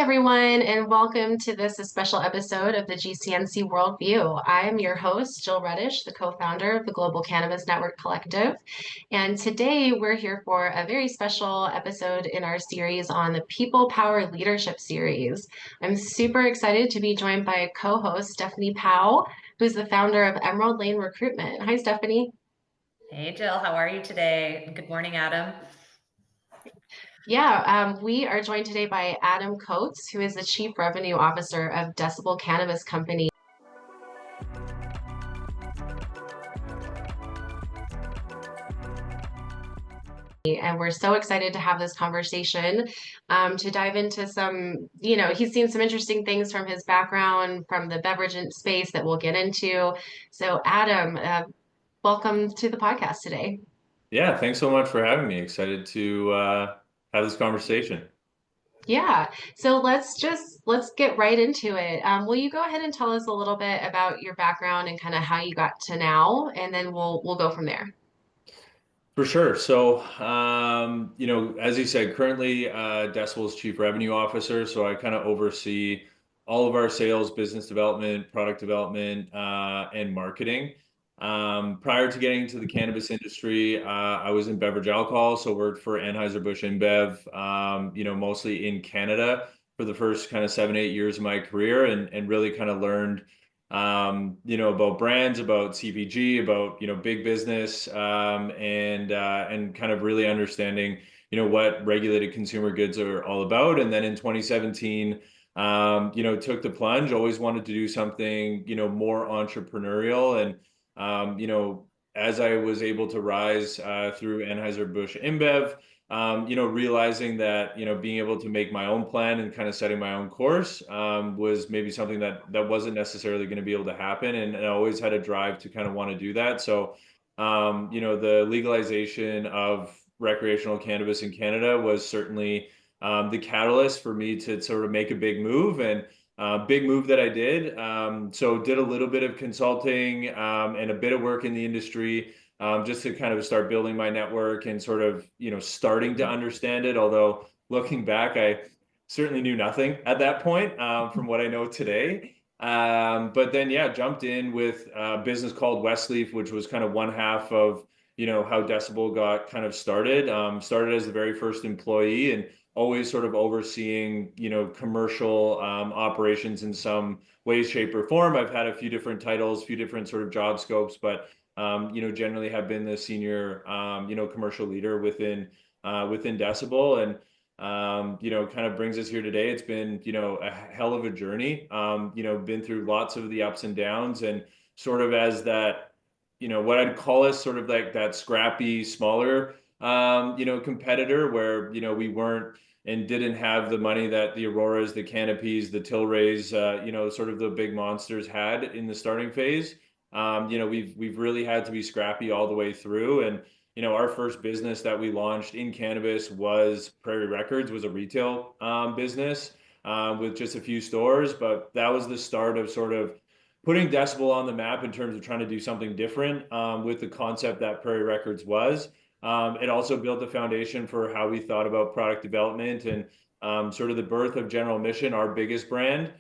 everyone, and welcome to this special episode of the GCNC Worldview. I am your host, Jill Reddish, the co-founder of the Global Cannabis Network Collective. And today we're here for a very special episode in our series on the People Power Leadership series. I'm super excited to be joined by co-host Stephanie Powell, who's the founder of Lane Recruitment. Hi, Stephanie. Hey, Jill, how are you today? Good morning, Adam. We are joined today by Adam Coates, who is the Chief Revenue Officer of Decibel Cannabis Company. And we're so excited to have this conversation to dive into some, he's seen some interesting things from his background, from the beverage space that we'll get into. So, Adam, welcome to the podcast today. Yeah, thanks so much for having me. Excited to have this conversation. Yeah, so let's get right into it. Will you go ahead and tell us a little bit about your background and kind of how you got to now, and then we'll go from there. For sure. So, as you said, currently Decibel's Chief Revenue Officer. So I kind of oversee all of our sales, business development, product development, and marketing. Prior to getting into the cannabis industry, I was in beverage alcohol, so worked for Anheuser-Busch InBev, mostly in Canada for the first kind of 7, 8 years of my career, and really kind of learned about brands, about CPG, about, big business, and kind of really understanding, what regulated consumer goods are all about. And then in 2017, took the plunge, always wanted to do something, more entrepreneurial. And, as I was able to rise through Anheuser-Busch InBev, realizing that, being able to make my own plan and kind of setting my own course was maybe something that wasn't necessarily going to be able to happen. And I always had a drive to kind of want to do that. So, the legalization of recreational cannabis in Canada was certainly the catalyst for me to sort of make a big move. And big move that I did. So did a little bit of consulting and a bit of work in the industry just to kind of start building my network and sort of, starting to understand it. Although looking back, I certainly knew nothing at that point from what I know today. But then, yeah, jumped in with a business called Westleaf, which was kind of one half of, how Decibel got kind of started. Started as the very first employee and always sort of overseeing, commercial operations in some way, shape, or form. I've had a few different titles, few different sort of job scopes, but generally have been the senior, commercial leader within Decibel, and kind of brings us here today. It's been, a hell of a journey. Been through lots of the ups and downs, and sort of as that, what I'd call as sort of like that scrappy, smaller competitor where, we weren't and didn't have the money that the Auroras, the Canopies, the Tilrays, sort of the big monsters had in the starting phase. We've really had to be scrappy all the way through. And, our first business that we launched in cannabis was Prairie Records, was a retail business with just a few stores. But that was the start of sort of putting Decibel on the map in terms of trying to do something different with the concept that Prairie Records was. It also built the foundation for how we thought about product development, and sort of the birth of General Mission, our biggest brand,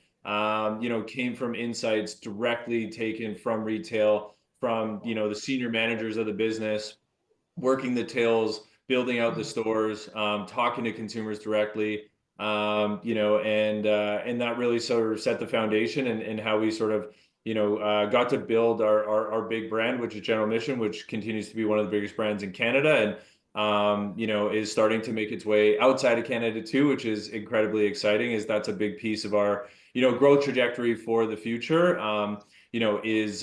came from insights directly taken from retail, from, the senior managers of the business, working the tills, building out the stores, talking to consumers directly, and that really sort of set the foundation and how we sort of got to build our big brand, which is General Mission, which continues to be one of the biggest brands in Canada, and is starting to make its way outside of Canada too, which is incredibly exciting. As that's a big piece of our growth trajectory for the future. Is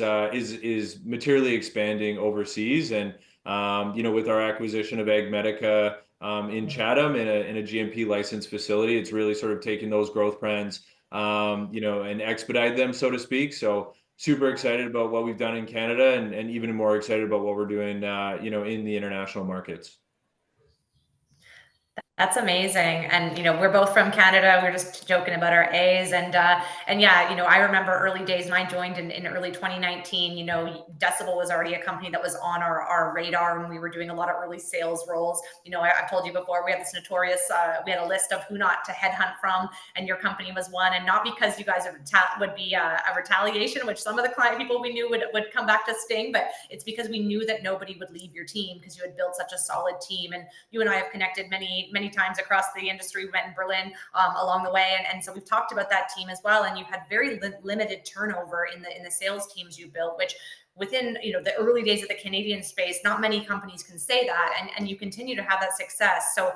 materially expanding overseas, and with our acquisition of Ag Medica in Chatham in a GMP licensed facility, it's really sort of taken those growth plans and expedite them, so to speak. So super excited about what we've done in Canada, and even more excited about what we're doing, in the international markets. That's amazing. And, we're both from Canada. We're just joking about our A's. And yeah, I remember early days when I joined in early 2019, Decibel was already a company that was on our radar, and we were doing a lot of early sales roles. I've told you before, we had this notorious, we had a list of who not to headhunt from, and your company was one. And not because you guys would be a retaliation, which some of the client people we knew would come back to sting, but it's because we knew that nobody would leave your team because you had built such a solid team. And you and I have connected many times across the industry. We met in Berlin along the way, and so we've talked about that team as well. And you've had very limited turnover in the sales teams you built, which within the early days of the Canadian space, not many companies can say that, and you continue to have that success. So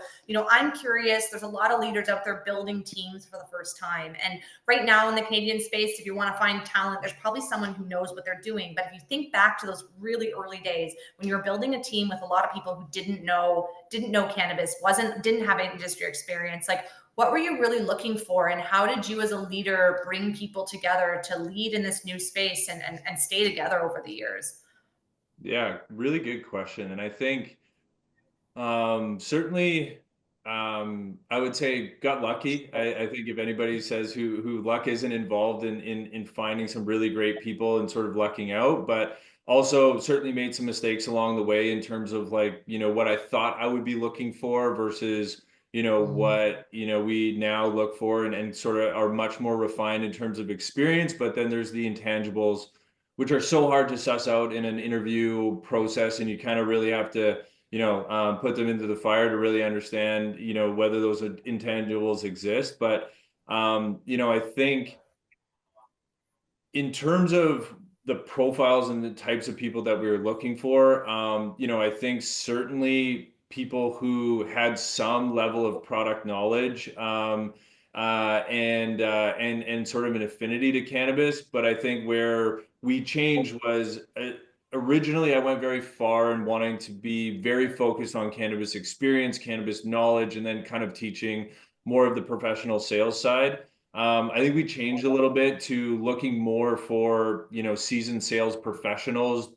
I'm curious, there's a lot of leaders out there building teams for the first time, and right now in the Canadian space, if you want to find talent, there's probably someone who knows what they're doing. But if you think back to those really early days when you're building a team with a lot of people who didn't know cannabis, didn't have industry experience, like what were you really looking for, and how did you as a leader bring people together to lead in this new space and stay together over the years? Yeah, really good question. And I think certainly I would say got lucky. I think if anybody says who luck isn't involved in finding some really great people and sort of lucking out, but also certainly made some mistakes along the way in terms of like, what I thought I would be looking for versus, what, we now look for and sort of are much more refined in terms of experience. But then there's the intangibles, which are so hard to suss out in an interview process. And you kind of really have to, put them into the fire to really understand, whether those intangibles exist. But, I think in terms of the profiles and the types of people that we were looking for, I think certainly people who had some level of product knowledge, and sort of an affinity to cannabis. But I think where we changed was originally I went very far in wanting to be very focused on cannabis experience, cannabis knowledge, and then kind of teaching more of the professional sales side. I think we changed a little bit to looking more for, seasoned sales professionals,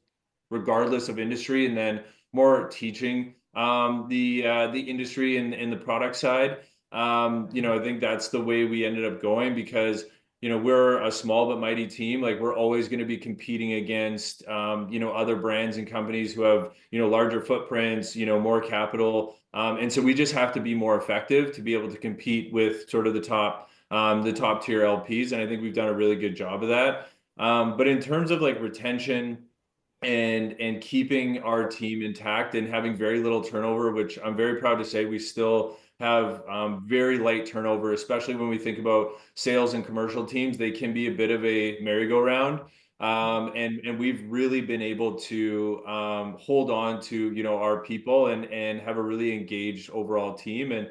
regardless of industry, and then more teaching the industry and the product side. I think that's the way we ended up going because, we're a small but mighty team. Like we're always going to be competing against, other brands and companies who have, larger footprints, more capital. And so we just have to be more effective to be able to compete with sort of the top tier LPs. And I think we've done a really good job of that. But in terms of like retention and keeping our team intact and having very little turnover, which I'm very proud to say we still have very light turnover, especially when we think about sales and commercial teams. They can be a bit of a merry-go-round. And we've really been able to hold on to, our people and have a really engaged overall team. And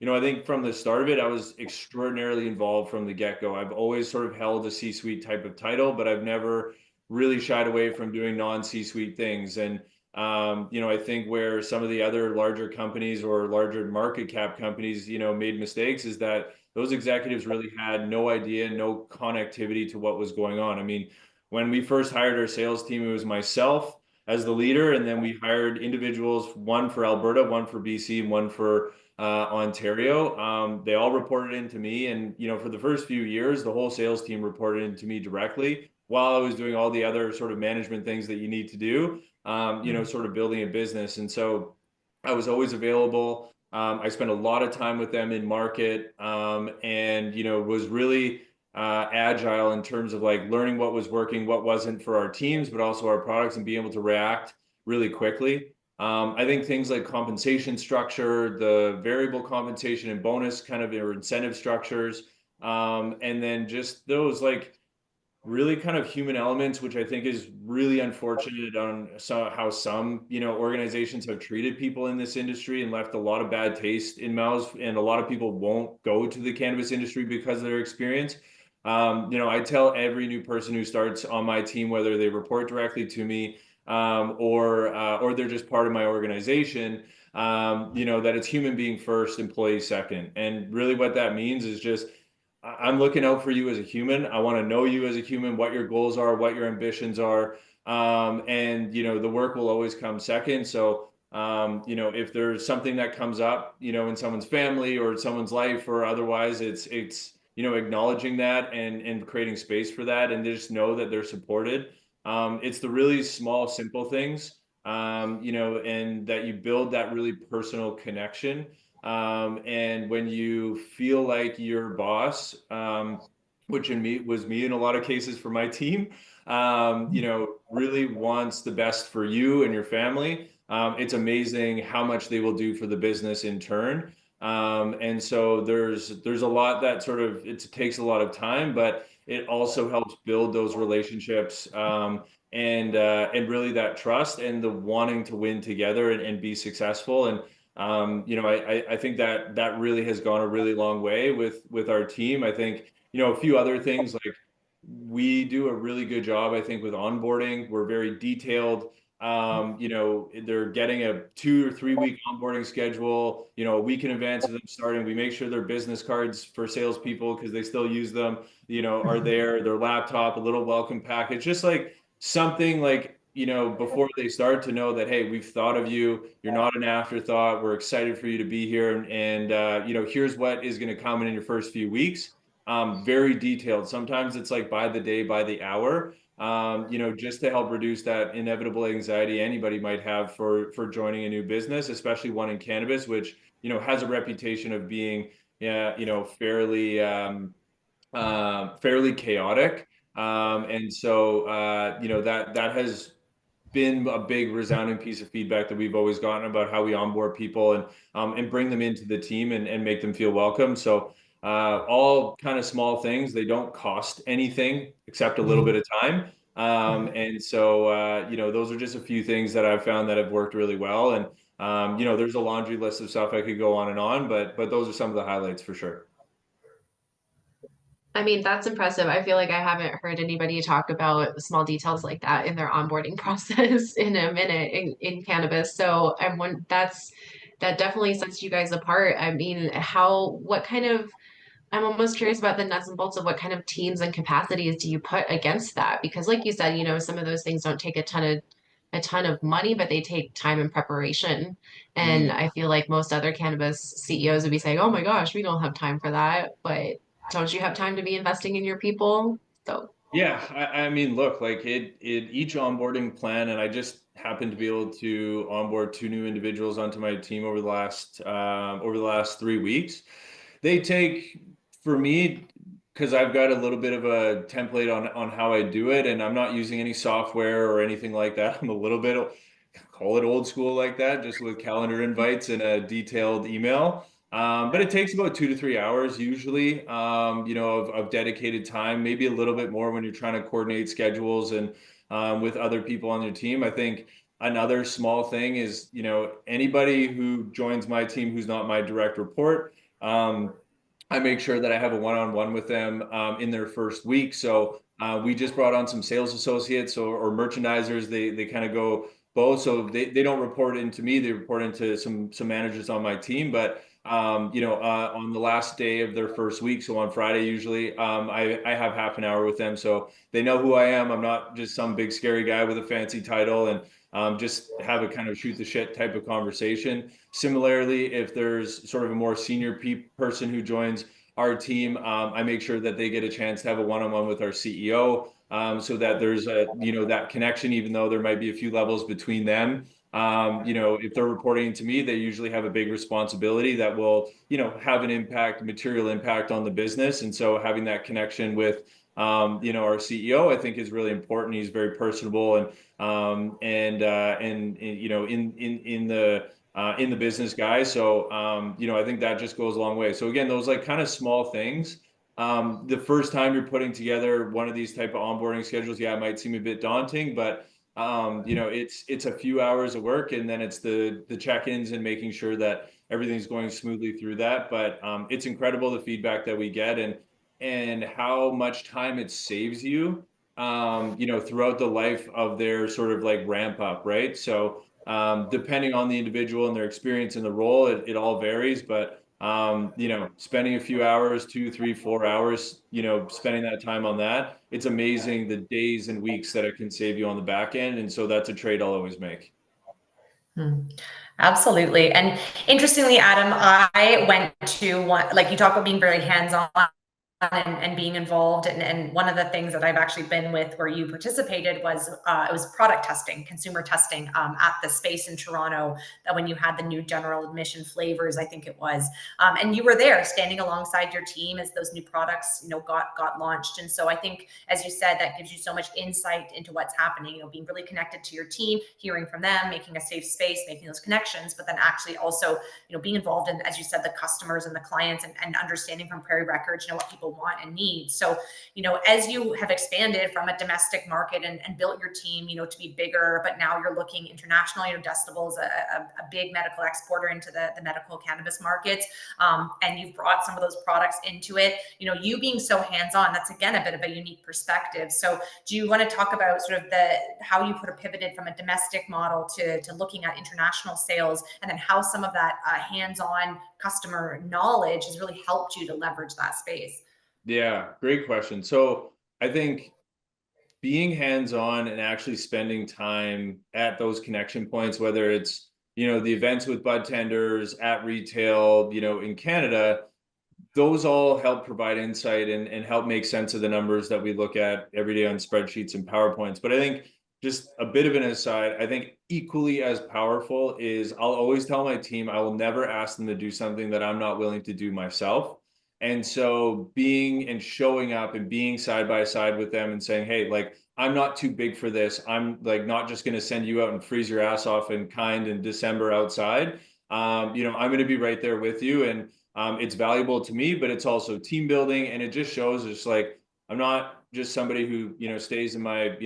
I think from the start of it, I was extraordinarily involved from the get-go. I've always sort of held a C-suite type of title, but I've never really shied away from doing non-C-suite things. And I think where some of the other larger companies or larger market cap companies, made mistakes is that those executives really had no idea, no connectivity to what was going on. I mean, when we first hired our sales team, it was myself as the leader, and then we hired individuals, one for Alberta, one for BC, and one for Ontario. They all reported into me, and for the first few years, the whole sales team reported into me directly while I was doing all the other sort of management things that you need to do, sort of building a business. And so I was always available. I spent a lot of time with them in market, and was really agile in terms of like learning what was working, what wasn't for our teams, but also our products, and being able to react really quickly. I think things like compensation structure, the variable compensation and bonus kind of or incentive structures, and then just those like really kind of human elements, which I think is really unfortunate on how some, organizations have treated people in this industry and left a lot of bad taste in mouths. And a lot of people won't go to the cannabis industry because of their experience. I tell every new person who starts on my team, whether they report directly to me, or they're just part of my organization, that it's human being first, employee second. And really what that means is just, I'm looking out for you as a human. I want to know you as a human, what your goals are, what your ambitions are. And, the work will always come second. So, If there's something that comes up, in someone's family or someone's life or otherwise, it's acknowledging that and creating space for that, and just know that they're supported. It's the really small, simple things, and that you build that really personal connection. And when you feel like your boss, which was me in a lot of cases for my team, really wants the best for you and your family. It's amazing how much they will do for the business in turn. And so there's a lot that it takes a lot of time, but it also helps build those relationships, and really that trust and the wanting to win together and be successful. And I think that really has gone a really long way with our team. I think a few other things, like we do a really good job, I think, with onboarding. We're very detailed. They're getting a 2 or 3 week onboarding schedule, a week in advance of them starting. We make sure their business cards for salespeople, because they still use them, are there, their laptop, a little welcome package, just like something like, before they start, to know that, hey, we've thought of you. You're not an afterthought. We're excited for you to be here. And here's what is going to come in your first few weeks. Very detailed. Sometimes it's like by the day, by the hour, just to help reduce that inevitable anxiety anybody might have for joining a new business, especially one in cannabis, which, has a reputation of being, yeah, fairly chaotic. And so, that has been a big resounding piece of feedback that we've always gotten about how we onboard people and bring them into the team and make them feel welcome. So all kind of small things, they don't cost anything except a little bit of time. And so, those are just a few things that I've found that have worked really well. And, there's a laundry list of stuff I could go on and on, but those are some of the highlights for sure. I mean, that's impressive. I feel like I haven't heard anybody talk about small details like that in their onboarding process in a minute in cannabis. So that definitely sets you guys apart. I mean, I'm almost curious about the nuts and bolts of what kind of teams and capacities do you put against that? Because like you said, some of those things don't take a ton of money, but they take time and preparation. And Mm. I feel like most other cannabis CEOs would be saying, "Oh my gosh, we don't have time for that." But don't you have time to be investing in your people? So, Yeah, I mean, look, like each onboarding plan, and I just happened to be able to onboard 2 new individuals onto my team over the last 3 weeks. They take, for me, because I've got a little bit of a template on how I do it, and I'm not using any software or anything like that. I'm a little bit, call it old school like that, just with calendar invites and a detailed email. But it takes about 2 to 3 hours usually, of dedicated time, maybe a little bit more when you're trying to coordinate schedules and with other people on your team. I think another small thing is, anybody who joins my team who's not my direct report, I make sure that I have a one-on-one with them in their first week. So we just brought on some sales associates or merchandisers. They kind of go both. So they don't report into me. They report into some managers on my team. But on the last day of their first week, so on Friday usually, I have half an hour with them, so they know who I am. I'm not just some big scary guy with a fancy title, and just have a kind of shoot the shit type of conversation. Similarly, if there's sort of a more senior person who joins our team, I make sure that they get a chance to have a one-on-one with our CEO, so that there's that connection, even though there might be a few levels between them. If they're reporting to me, they usually have a big responsibility that will, have an impact, material impact on the business. And so having that connection with, our CEO, I think is really important. He's very personable and in the business guy. So, I think that just goes a long way. So again, those like kind of small things. The first time you're putting together one of these type of onboarding schedules, yeah, it might seem a bit daunting, but it's a few hours of work, and then it's the check-ins and making sure that everything's going smoothly through that. But it's incredible the feedback that we get, and how much time it saves you, throughout the life of their sort of like ramp up, right? So depending on the individual and their experience in the role, it all varies. But spending a few hours, 2, 3, 4 hours, spending that time on that, it's amazing the days and weeks that it can save you on the back end. And so that's a trade I'll always make. Hmm. Absolutely. And interestingly, Adam, I went to one, like you talk about being very hands-on and being involved. And one of the things that I've actually been with where you participated was it was product testing, consumer testing at the space in Toronto that when you had the new general admission flavors, I think it was, and you were there standing alongside your team as those new products, got launched. And so I think, as you said, that gives you so much insight into what's happening, being really connected to your team, hearing from them, making a safe space, making those connections, but then actually also, being involved in, as you said, the customers and the clients and understanding from Prairie Records, what people want and need. So, as you have expanded from a domestic market and built your team, to be bigger, but now you're looking international, Decibel is a big medical exporter into the medical cannabis markets. And you've brought some of those products into it, you being so hands-on, that's again, a bit of a unique perspective. So do you want to talk about sort of how you pivoted from a domestic model to looking at international sales, and then how some of that hands-on customer knowledge has really helped you to leverage that space? Yeah, great question. So I think being hands-on and actually spending time at those connection points, whether it's, the events with bud tenders at retail, in Canada, those all help provide insight and help make sense of the numbers that we look at every day on spreadsheets and PowerPoints. But I think, just a bit of an aside, I think equally as powerful is, I'll always tell my team, I will never ask them to do something that I'm not willing to do myself. And so being and showing up and being side by side with them and saying, hey, like, I'm not too big for this. I'm like not just going to send you out and freeze your ass off in December outside. I'm going to be right there with you. And it's valuable to me, but it's also team building. And it just shows it's like, I'm not just somebody who, stays in my,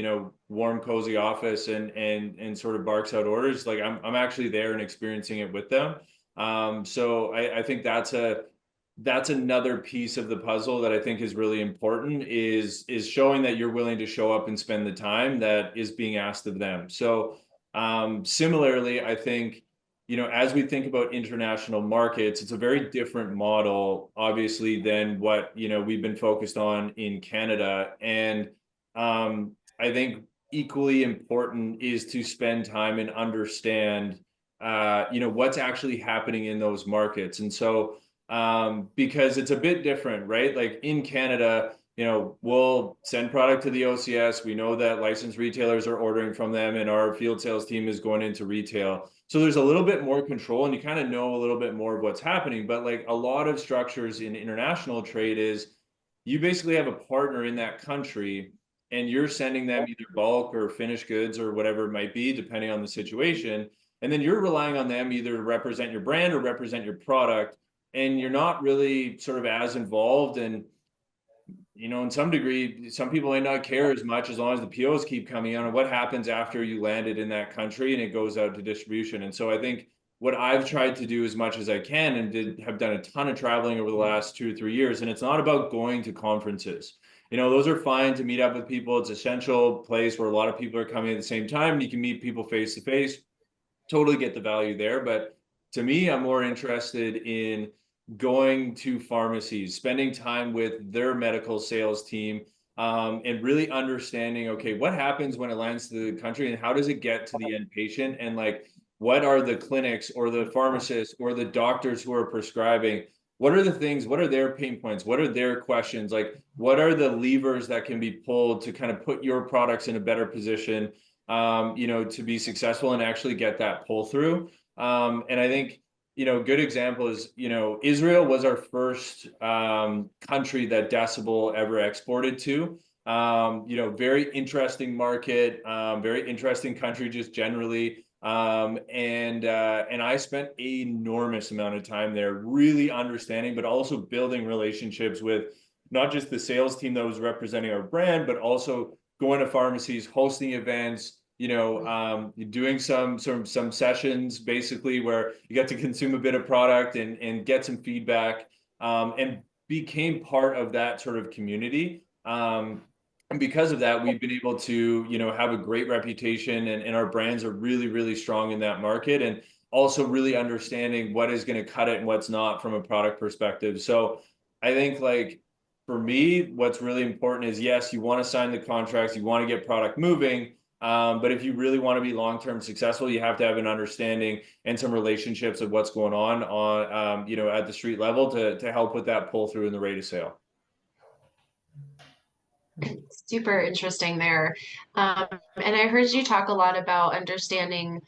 warm, cozy office and sort of barks out orders. Like I'm actually there and experiencing it with them. So I think that's another piece of the puzzle that I think is really important, is showing that you're willing to show up and spend the time that is being asked of them. So similarly, I think, as we think about international markets, it's a very different model, obviously, than what, we've been focused on in Canada. And I think equally important is to spend time and understand, what's actually happening in those markets. And so, because it's a bit different, right? Like in Canada, we'll send product to the OCS. We know that licensed retailers are ordering from them, and our field sales team is going into retail. So there's a little bit more control, and you kind of know a little bit more of what's happening. But like a lot of structures in international trade is, you basically have a partner in that country, and you're sending them either bulk or finished goods or whatever it might be, depending on the situation. And then you're relying on them either to represent your brand or represent your product. And you're not really sort of as involved. And, in some degree, some people may not care as much as long as the POs keep coming on, and what happens after you landed in that country and it goes out to distribution. And so I think what I've tried to do as much as I can, and have done a ton of traveling over the last 2 or 3 years. And it's not about going to conferences. Those are fine to meet up with people. It's an essential place where a lot of people are coming at the same time, and you can meet people face to face. Totally get the value there. But to me, I'm more interested in going to pharmacies, spending time with their medical sales team, and really understanding, okay, what happens when it lands to the country, and how does it get to the end patient? And like, what are the clinics or the pharmacists or the doctors who are prescribing? What are the things, what are their pain points? What are their questions? Like, what are the levers that can be pulled to kind of put your products in a better position, to be successful and actually get that pull through? And I think, good example is, Israel was our first country that Decibel ever exported to. Very interesting market, very interesting country just generally. And I spent an enormous amount of time there, really understanding, but also building relationships with not just the sales team that was representing our brand, but also going to pharmacies, hosting events, doing some sessions basically where you get to consume a bit of product and get some feedback, and became part of that sort of community. And because of that, we've been able to, have a great reputation, and our brands are really, really strong in that market, and also really understanding what is going to cut it and what's not from a product perspective. So I think, like, for me, what's really important is, yes, you want to sign the contracts, you want to get product moving, But if you really want to be long-term successful, you have to have an understanding and some relationships of what's going on, at the street level to help with that pull through in the rate of sale. Super interesting there. And I heard you talk a lot about understanding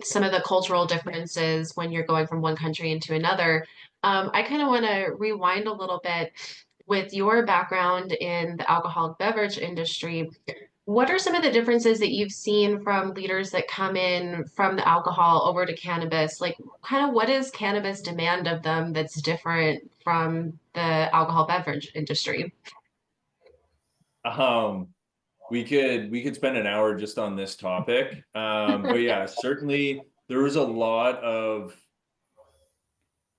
some of the cultural differences when you're going from one country into another. I kind of want to rewind a little bit with your background in the alcoholic beverage industry. What are some of the differences that you've seen from leaders that come in from the alcohol over to cannabis? Like, kind of what is cannabis demand of them that's different from the alcohol beverage industry? Um, we could spend an hour just on this topic. But yeah, certainly there was a lot of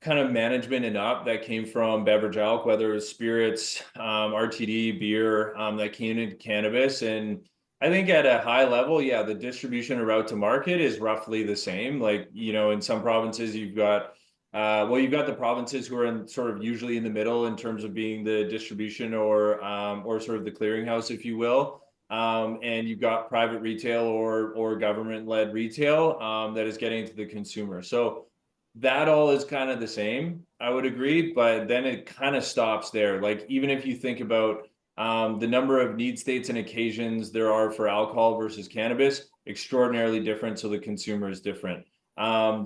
kind of management and up that came from beverage alc, whether it was spirits, RTD, beer, that came into cannabis. And I think at a high level, yeah, the distribution or route to market is roughly the same. Like, in some provinces you've got, you've got the provinces who are in sort of usually in the middle in terms of being the distribution or sort of the clearinghouse, if you will. And you've got private retail or government-led retail that is getting to the consumer. So that all is kind of the same, I would agree, but then it kind of stops there. Like, even if you think about the number of need states and occasions there are for alcohol versus cannabis, extraordinarily different. So the consumer is different. The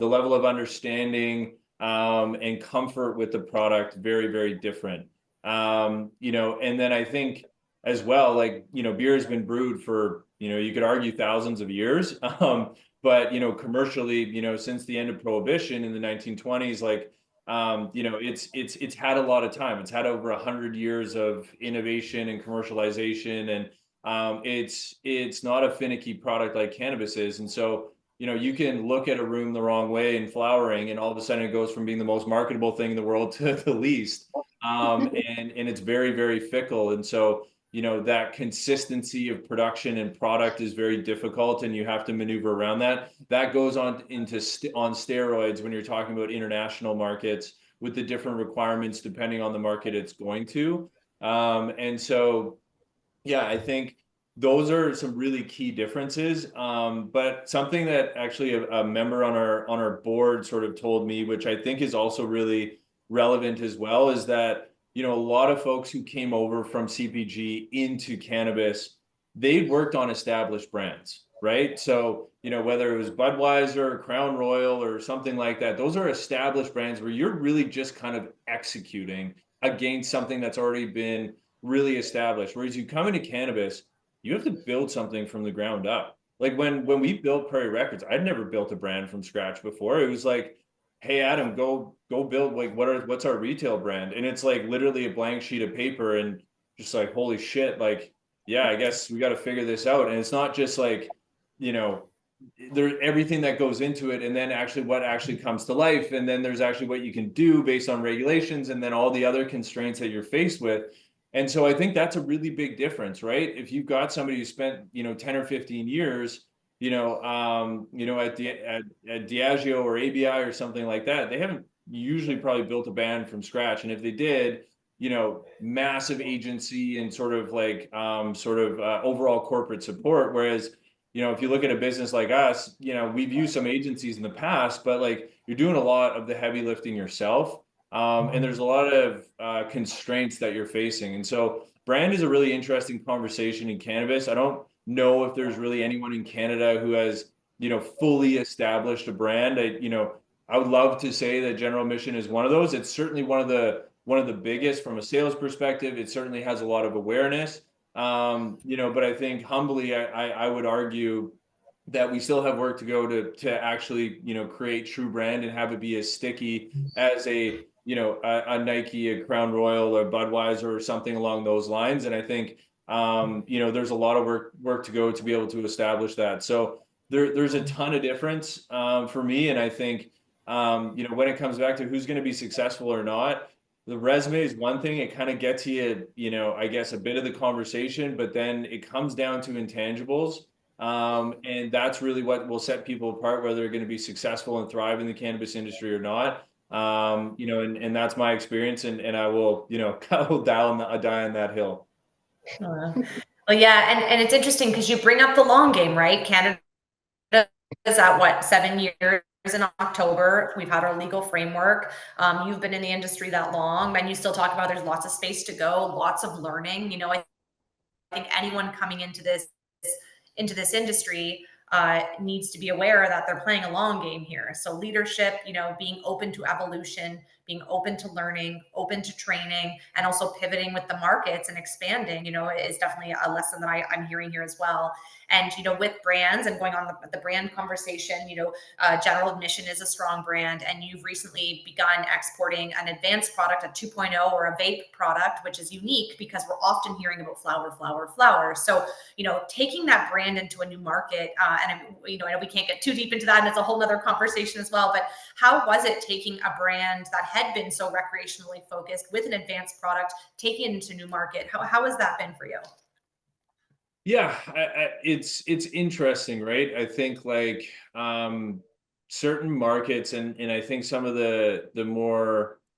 level of understanding and comfort with the product, very, very different. And then I think as well, like, beer has been brewed for, you could argue thousands of years. But commercially, since the end of prohibition in the 1920s, like, it's had a lot of time. It's had over 100 years of innovation and commercialization, and it's not a finicky product like cannabis is. And so you can look at a room the wrong way in flowering, and all of a sudden it goes from being the most marketable thing in the world to the least. And it's very, very fickle. And so that consistency of production and product is very difficult, and you have to maneuver around that. That goes on on steroids when you're talking about international markets with the different requirements depending on the market it's going to. And so, yeah, I think those are some really key differences. But something that actually a member on our board sort of told me, which I think is also really relevant as well, is that a lot of folks who came over from CPG into cannabis, they worked on established brands, right? So, whether it was Budweiser, Crown Royal, or something like that, those are established brands where you're really just kind of executing against something that's already been really established. Whereas you come into cannabis, you have to build something from the ground up. Like when we built Prairie Records, I'd never built a brand from scratch before. It was like, hey Adam, go build, like, what's our retail brand? And it's like literally a blank sheet of paper, and just like, holy shit, like, yeah, I guess we got to figure this out. And it's not just like, there's everything that goes into it, and then actually what actually comes to life, and then there's actually what you can do based on regulations, and then all the other constraints that you're faced with. And so I think that's a really big difference, right? If you've got somebody who spent 10 or 15 years at Diageo or ABI or something like that, they haven't usually probably built a band from scratch. And if they did, massive agency and sort of like overall corporate support. Whereas, if you look at a business like us, we've used some agencies in the past, but like you're doing a lot of the heavy lifting yourself. And there's a lot of constraints that you're facing. And so brand is a really interesting conversation in cannabis. I don't know if there's really anyone in Canada who has, fully established a brand. I would love to say that General Mission is one of those. It's certainly one of the biggest from a sales perspective. It certainly has a lot of awareness. But I think humbly, I would argue that we still have work to go to actually, create true brand and have it be as sticky as a Nike, a Crown Royal, or Budweiser, or something along those lines. And I think there's a lot of work to go to be able to establish that. So there's a ton of difference for me. And I think when it comes back to who's going to be successful or not, the resume is one thing. It kind of gets you, I guess, a bit of the conversation, but then it comes down to intangibles. And that's really what will set people apart, whether they're going to be successful and thrive in the cannabis industry or not. And that's my experience, and I will, I will die on that hill. Well, yeah, and it's interesting because you bring up the long game, right? Canada is at what, 7 years in October. We've had our legal framework. You've been in the industry that long, and you still talk about there's lots of space to go, lots of learning. You know, I think anyone coming into this industry needs to be aware that they're playing a long game here. So leadership, you know, being open to evolution, being open to learning, open to training, and also pivoting with the markets and expanding, you know, is definitely a lesson that I'm hearing here as well. And, you know, with brands and going on the brand conversation, you know, General Admission is a strong brand, and you've recently begun exporting an advanced product, a 2.0 or a vape product, which is unique because we're often hearing about flower. So, you know, taking that brand into a new market, and you know, I know we can't get too deep into that, and it's a whole nother conversation as well. But how was it taking a brand that had been so recreationally focused with an advanced product, taking it into a new market? How has that been for you? Yeah, it's interesting, right? I think like certain markets, and I think some of the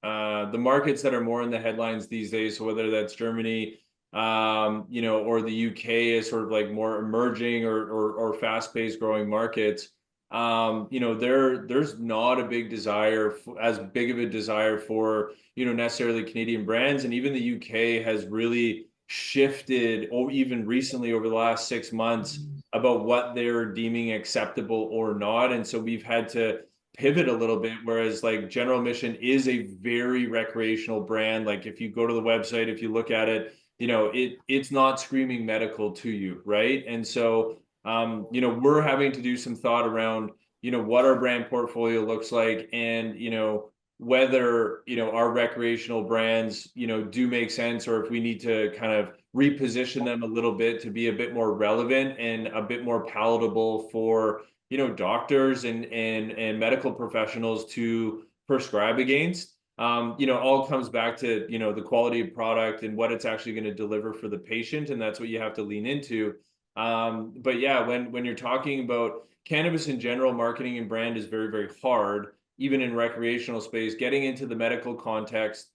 markets that are more in the headlines these days, so whether that's Germany, you know, or the UK is sort of like more emerging or fast-paced growing markets. You know, there's not a big desire, as big of a desire for, you know, necessarily Canadian brands, and even the UK has really shifted, or even recently over the last 6 months, about what they're deeming acceptable or not. And so we've had to pivot a little bit, whereas like General Mission is a very recreational brand. Like if you go to the website, if you look at it, you know, it's not screaming medical to you, right? And so you know, we're having to do some thought around, you know, what our brand portfolio looks like, and, you know, whether, you know, our recreational brands, you know, do make sense, or if we need to kind of reposition them a little bit to be a bit more relevant and a bit more palatable for, you know, doctors and medical professionals to prescribe against. You know, all comes back to, you know, the quality of product and what it's actually going to deliver for the patient, and that's what you have to lean into. But yeah, when you're talking about cannabis in general, marketing and brand is very, very hard, even in recreational space. Getting into the medical context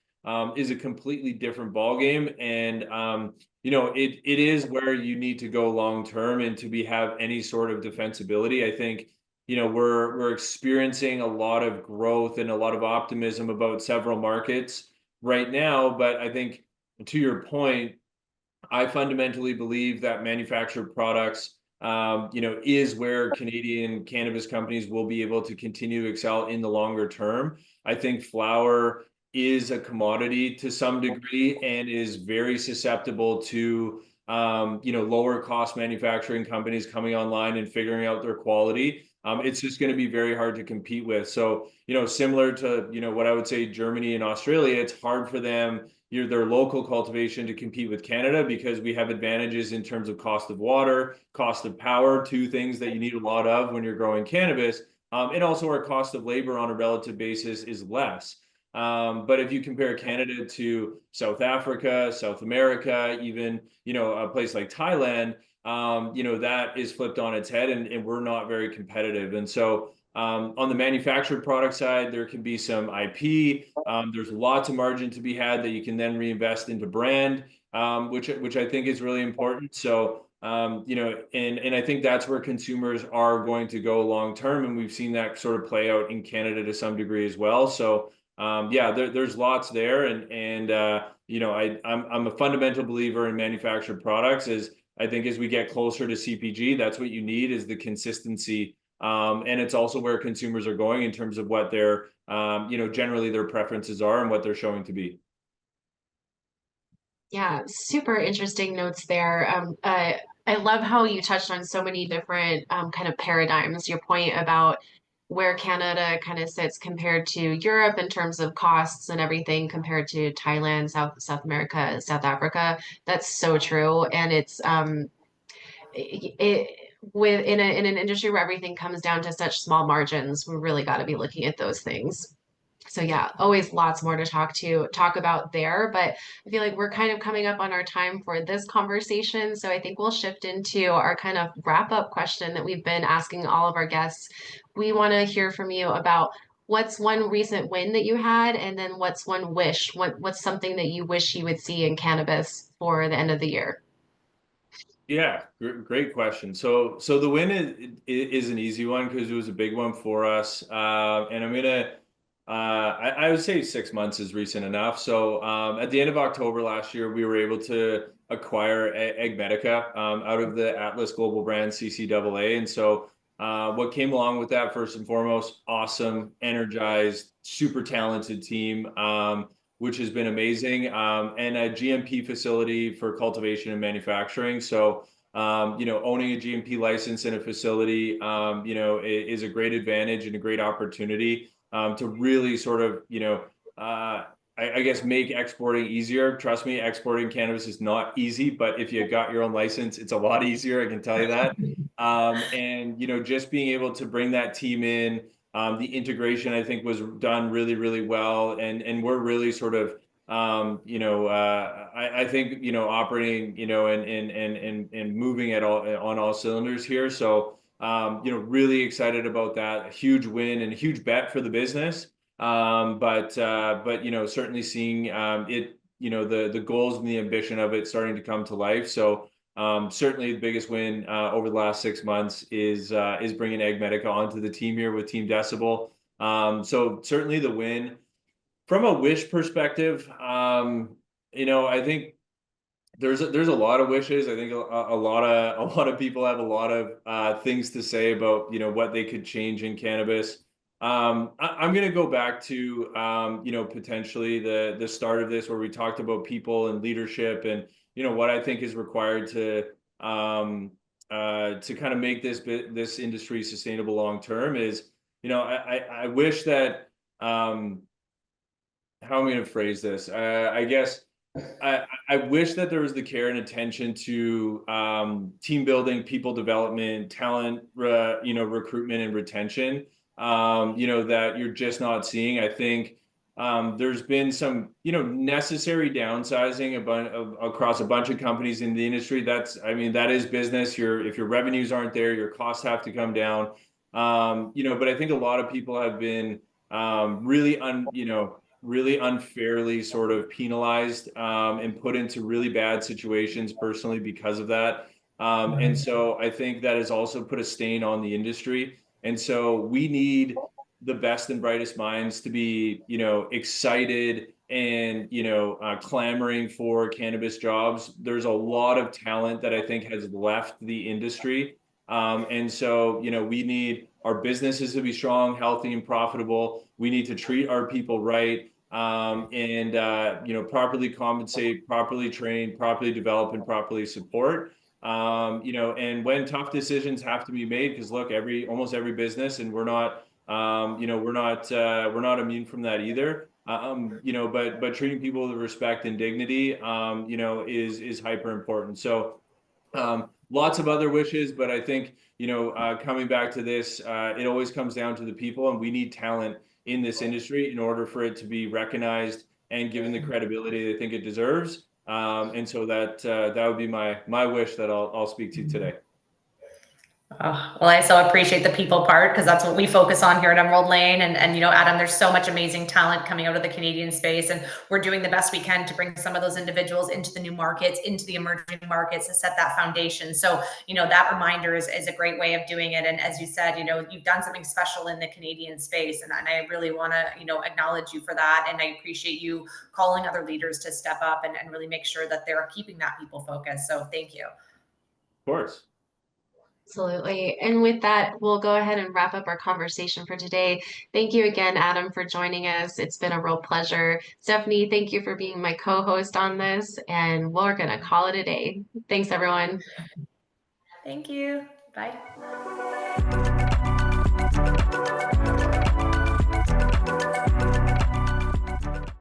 is a completely different ballgame. And you know, it is where you need to go long term and to have any sort of defensibility. I think, you know, we're experiencing a lot of growth and a lot of optimism about several markets right now. But I think, to your point, I fundamentally believe that manufactured products, you know, is where Canadian cannabis companies will be able to continue to excel in the longer term. I think flower is a commodity to some degree and is very susceptible to, you know, lower cost manufacturing companies coming online and figuring out their quality. It's just going to be very hard to compete with. So, you know, similar to, you know, what I would say Germany and Australia, it's hard for them, you know, their local cultivation to compete with Canada, because we have advantages in terms of cost of water, cost of power, two things that you need a lot of when you're growing cannabis. And also our cost of labor on a relative basis is less. But if you compare Canada to South Africa, South America, even, you know, a place like Thailand, you know, that is flipped on its head, and we're not very competitive. And so on the manufactured product side, there can be some IP. There's lots of margin to be had that you can then reinvest into brand, which I think is really important. So you know, and I think that's where consumers are going to go long term, and we've seen that sort of play out in Canada to some degree as well. So yeah, there's lots there, and you know, I'm a fundamental believer in manufactured products. As I think as we get closer to CPG, that's what you need, is the consistency. And it's also where consumers are going in terms of what their, you know, generally their preferences are and what they're showing to be. Yeah, super interesting notes there. I love how you touched on so many different kind of paradigms. Your point about where Canada kind of sits compared to Europe in terms of costs and everything compared to Thailand, South America, South Africa. That's so true. And it's it with in an industry where everything comes down to such small margins, we really got to be looking at those things. So yeah, always lots more to talk about there, but I feel like we're kind of coming up on our time for this conversation. So I think we'll shift into our kind of wrap up question that we've been asking all of our guests. We want to hear from you about what's one recent win that you had, and then what's one wish, what's something that you wish you would see in cannabis for the end of the year. Yeah, great question. So the win is an easy one because it was a big one for us. And I'm gonna, I would say 6 months is recent enough. So at the end of October last year, we were able to acquire Agmedica out of the Atlas Global Brand CCAA. And so what came along with that, first and foremost, awesome, energized, super talented team. Which has been amazing, and a GMP facility for cultivation and manufacturing. So, owning a GMP license in a facility, is a great advantage and a great opportunity to really sort of, I guess make exporting easier. Trust me, exporting cannabis is not easy, but if you got your own license, it's a lot easier. I can tell you that. And just being able to bring that team in. The integration, I think, was done really, really well, and we're really sort of, I think, operating, and moving at all on all cylinders here. So, really excited about that. A huge win and a huge bet for the business. But certainly seeing it, the goals and the ambition of it starting to come to life. So. Certainly the biggest win over the last 6 months is bringing Agmedica onto the team here with Team Decibel. So certainly the win. From a wish perspective, I think there's a lot of wishes. I think a lot of people have a lot of things to say about what they could change in cannabis. I'm going to go back to potentially the start of this where we talked about people and leadership and what I think is required to kind of make this industry sustainable long term is I wish that how am I going to phrase this? I guess I wish that there was the care and attention to team building, people development, talent, recruitment and retention, that you're just not seeing. I think there's been some, necessary downsizing across a bunch of companies in the industry. That is business. If your revenues aren't there, your costs have to come down. But I think a lot of people have been really unfairly sort of penalized and put into really bad situations personally because of that. And so I think that has also put a stain on the industry. And so we need the best and brightest minds to be, excited and, clamoring for cannabis jobs. There's a lot of talent that I think has left the industry. And so, we need our businesses to be strong, healthy, and profitable. We need to treat our people right, and properly compensate, properly train, properly develop, and properly support. And when tough decisions have to be made, because look, almost every business, and we're not immune from that either. But treating people with respect and dignity, is hyper important. So. Lots of other wishes, but I think, coming back to this, it always comes down to the people, and we need talent in this industry in order for it to be recognized and given the credibility they think it deserves. And so that would be my wish that I'll speak to today. Oh, well, I so appreciate the people part because that's what we focus on here at Emerald Lane. And Adam, there's so much amazing talent coming out of the Canadian space, and we're doing the best we can to bring some of those individuals into the new markets, into the emerging markets, to set that foundation. So, that reminder is a great way of doing it. And as you said, you've done something special in the Canadian space, and I really want to, acknowledge you for that. And I appreciate you calling other leaders to step up and really make sure that they're keeping that people focus. So thank you. Of course. Absolutely. And with that, we'll go ahead and wrap up our conversation for today. Thank you again, Adam, for joining us. It's been a real pleasure. Stephanie, thank you for being my co-host on this, and we're going to call it a day. Thanks, everyone. Thank you. Bye.